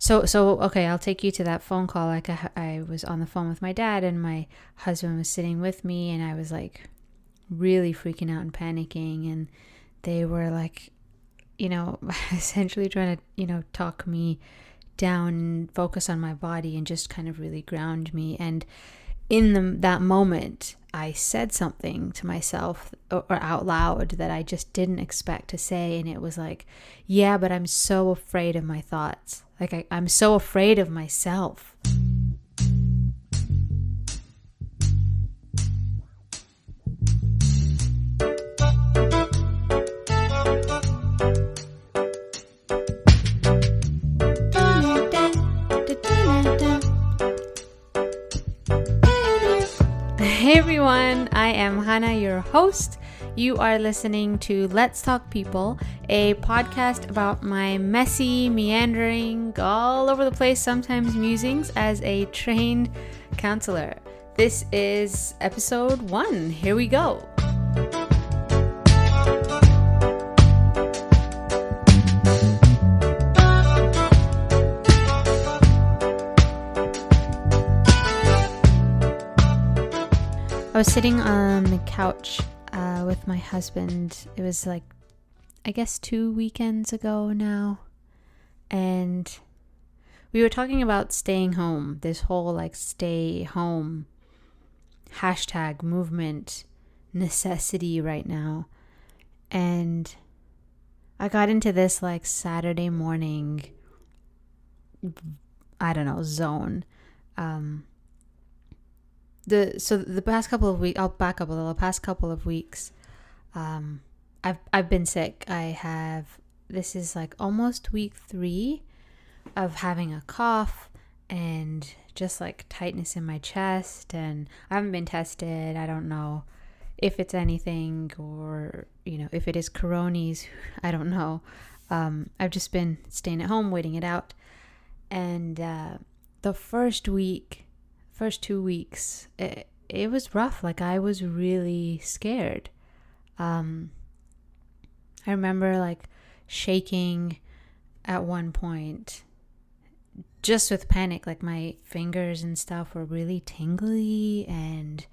So okay, I'll take you to that phone call. Like I was on the phone with my dad, and my husband was sitting with me, and I was like really freaking out and panicking, and they were like, essentially trying to, talk me down and focus on my body and just kind of really ground me. And in that moment, I said something to myself or out loud that I just didn't expect to say. And it was like, yeah, but I'm so afraid of my thoughts. Like I'm so afraid of myself. Hey everyone, I am Hannah, your host. You are listening to Let's Talk People, a podcast about my messy, meandering, all over the place, sometimes musings as a trained counselor. This is episode 1. Here we go. I was sitting on the couch with my husband. It was like, I guess 2 weekends ago now. And we were talking about staying home, this whole like stay home hashtag movement necessity right now. And I got into this like Saturday morning, zone. The past couple of weeks, I'll back up a little. The past couple of weeks, I've been sick. This is like almost week 3 of having a cough and just like tightness in my chest, and I haven't been tested. I don't know if it's anything or, if it is coronis, I don't know. I've just been staying at home, waiting it out. And the first 2 weeks, it was rough. Like I was really scared. I remember like shaking at one point just with panic. Like my fingers and stuff were really tingly, and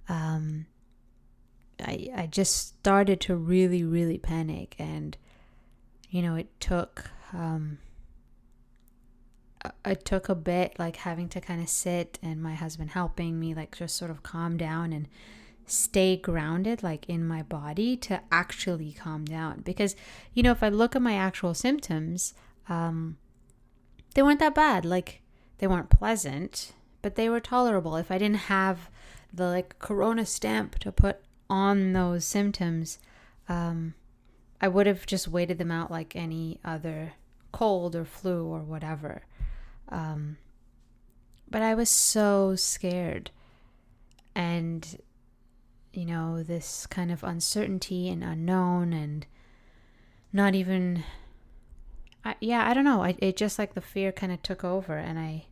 I just started to really, really panic. And it took a bit, like having to kind of sit and my husband helping me like just sort of calm down and stay grounded like in my body to actually calm down. Because if I look at my actual symptoms, they weren't that bad. Like they weren't pleasant, but they were tolerable. If I didn't have the like corona stamp to put on those symptoms, I would have just waited them out like any other cold or flu or whatever. But I was so scared, and this kind of uncertainty and unknown, and not even I don't know, it just like the fear kind of took over, and I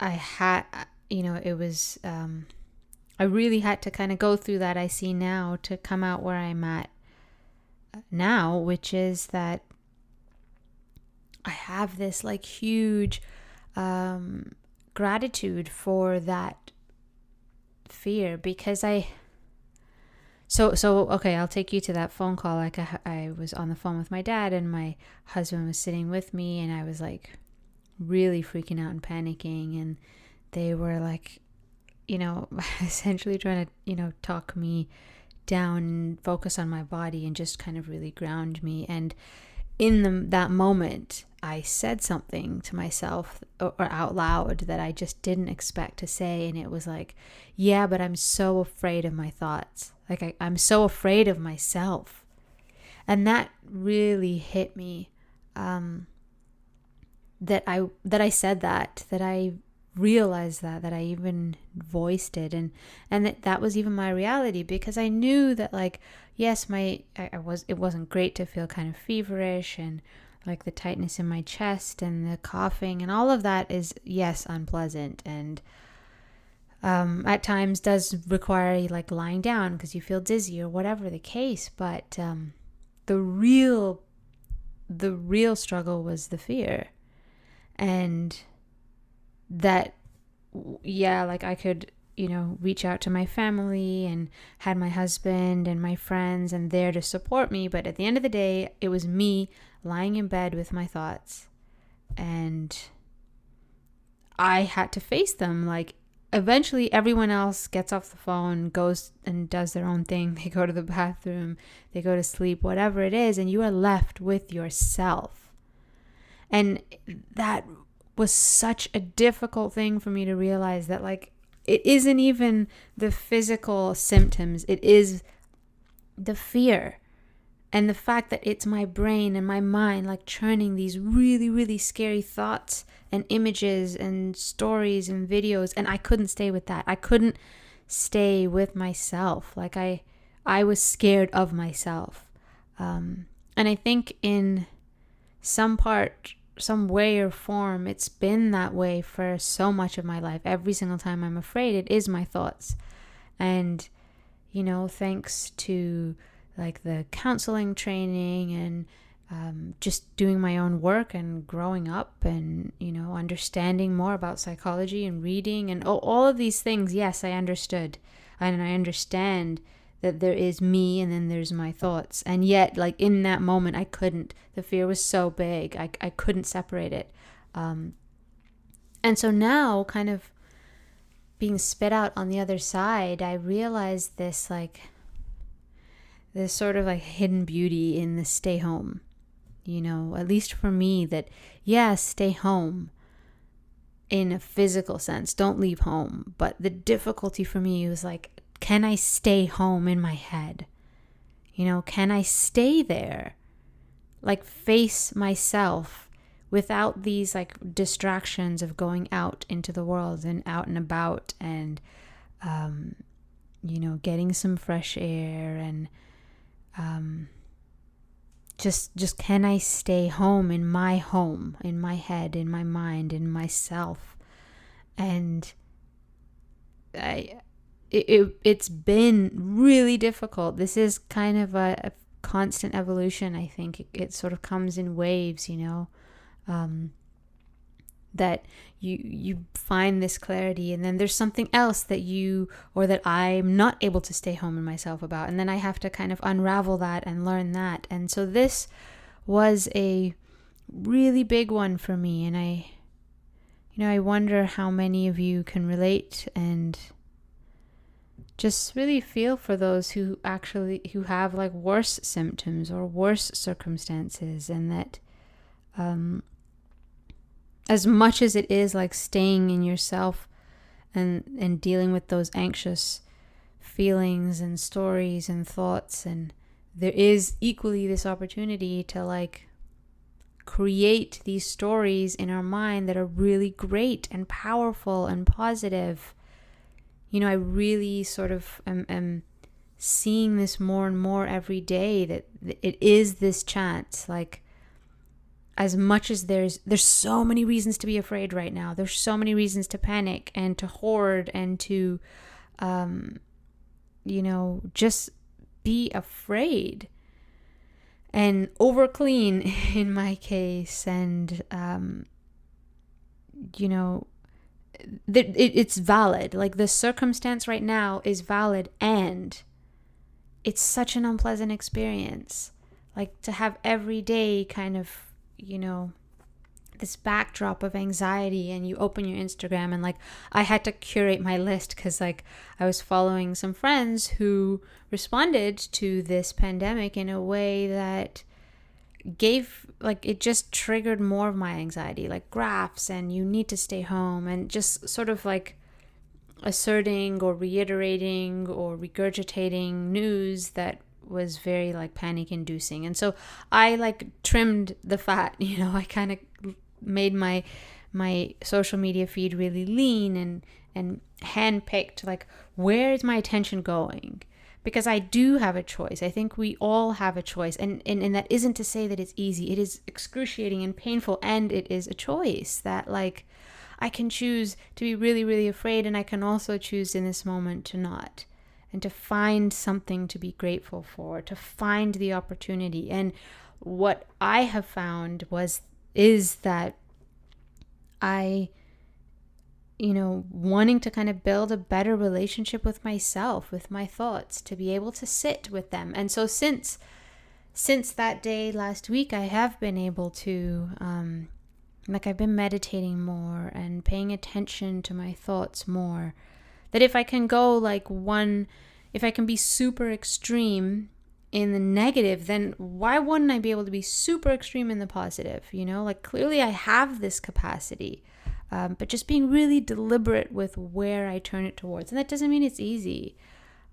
had it was I really had to kind of go through that. I see now to come out where I'm at now, which is that I have this like huge gratitude for that fear, because okay, I'll take you to that phone call. Like I was on the phone with my dad, and my husband was sitting with me, and I was like really freaking out and panicking, and they were like, essentially trying to, talk me down and focus on my body and just kind of really ground me. And in that moment, I said something to myself or out loud that I just didn't expect to say. And it was like, yeah, but I'm so afraid of my thoughts. Like I'm so afraid of myself. And that really hit me, that I said that I realized that I even voiced it, and that was even my reality, because I knew that like, yes, it wasn't great to feel kind of feverish, and like the tightness in my chest and the coughing and all of that is, yes, unpleasant, and at times does require like lying down because you feel dizzy or whatever the case. But the real the real struggle was the fear. And that, yeah, like I could, reach out to my family and had my husband and my friends and there to support me. But at the end of the day, it was me lying in bed with my thoughts. And I had to face them. Like, eventually everyone else gets off the phone, goes and does their own thing. They go to the bathroom, they go to sleep, whatever it is. And you are left with yourself. And that was such a difficult thing for me to realize, that like, it isn't even the physical symptoms. It is the fear and the fact that it's my brain and my mind like churning these really, really scary thoughts and images and stories and videos. And I couldn't stay with that. I couldn't stay with myself. Like I was scared of myself. And I think in some way or form, it's been that way for so much of my life. Every single time I'm afraid, it is my thoughts. And, thanks to like the counseling training and just doing my own work and growing up and, understanding more about psychology and reading and all of these things, yes, I understood. And I understand that there is me and then there's my thoughts. And yet, like in that moment, I couldn't. The fear was so big. I couldn't separate it. And so now, kind of being spit out on the other side, I realized this sort of like hidden beauty in the stay home. At least for me, that, yeah, stay home in a physical sense. Don't leave home. But the difficulty for me was like, can I stay home in my head? Can I stay there? Like face myself without these like distractions of going out into the world and out and about and, getting some fresh air and just can I stay home, in my head, in my mind, in myself? And it's been really difficult. This is kind of a constant evolution. I think it sort of comes in waves, that you find this clarity, and then there's something else that I'm not able to stay home in myself about, and then I have to kind of unravel that and learn that. And so this was a really big one for me, and I wonder how many of you can relate and just really feel for those who have like worse symptoms or worse circumstances, and that as much as it is like staying in yourself and dealing with those anxious feelings and stories and thoughts, and there is equally this opportunity to like create these stories in our mind that are really great and powerful and positive. I really sort of am seeing this more and more every day, that it is this chance. Like, as much as there's so many reasons to be afraid right now, there's so many reasons to panic and to hoard and to, just be afraid and over clean in my case. And, it's valid. Like, the circumstance right now is valid, and it's such an unpleasant experience. Like, to have every day kind of, this backdrop of anxiety, and you open your Instagram and like I had to curate my list because like I was following some friends who responded to this pandemic in a way that gave, like, it just triggered more of my anxiety, like graphs and you need to stay home and just sort of like asserting or reiterating or regurgitating news that was very like panic inducing. And so I like trimmed the fat, I kind of made my social media feed really lean and handpicked like, where is my attention going? Because I do have a choice. I think we all have a choice. And that isn't to say that it's easy. It is excruciating and painful. And it is a choice that like I can choose to be really, really afraid. And I can also choose in this moment to not. And to find something to be grateful for. To find the opportunity. And what I have found is that I, wanting to kind of build a better relationship with myself, with my thoughts, to be able to sit with them. And so since that day last week, I have been able to, I've been meditating more and paying attention to my thoughts more. That if I can if I can be super extreme in the negative, then why wouldn't I be able to be super extreme in the positive? Clearly I have this capacity, but just being really deliberate with where I turn it towards. And that doesn't mean it's easy.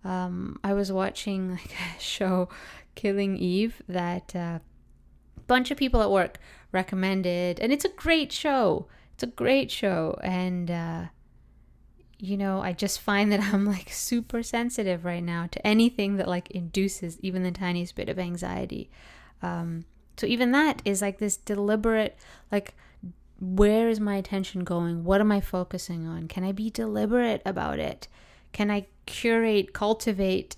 I was watching a show, Killing Eve, that a bunch of people at work recommended, and it's a great show. And I just find that I'm super sensitive right now to anything that induces even the tiniest bit of anxiety. So even that is this deliberate, where is my attention going? What am I focusing on? Can I be deliberate about it? Can I curate, cultivate,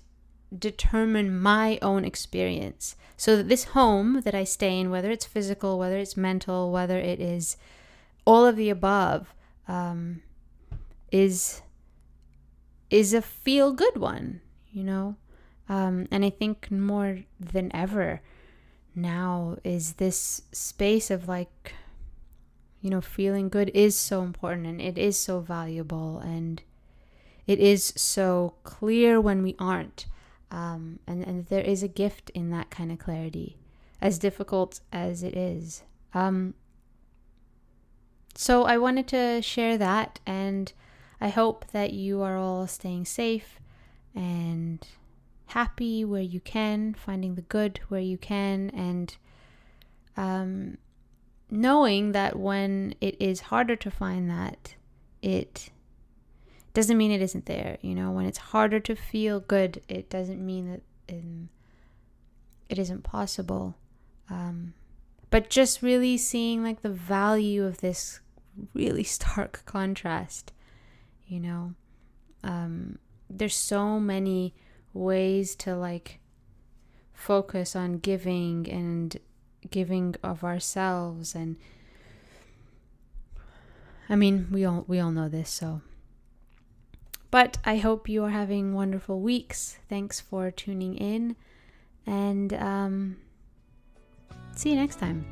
determine my own experience so that this home that I stay in, whether it's physical, whether it's mental, whether it is all of the above, is a feel-good one, and I think more than ever now is this space of feeling good is so important, and it is so valuable, and it is so clear when we aren't, and there is a gift in that kind of clarity, as difficult as it is. So I wanted to share that, and I hope that you are all staying safe and happy where you can, finding the good where you can, and knowing that when it is harder to find that, it doesn't mean it isn't there. When it's harder to feel good, it doesn't mean that it isn't possible. But just really seeing the value of this really stark contrast. There's so many ways to focus on giving and giving of ourselves, and we all know this. So, but I hope you are having wonderful weeks. Thanks for tuning in, and see you next time.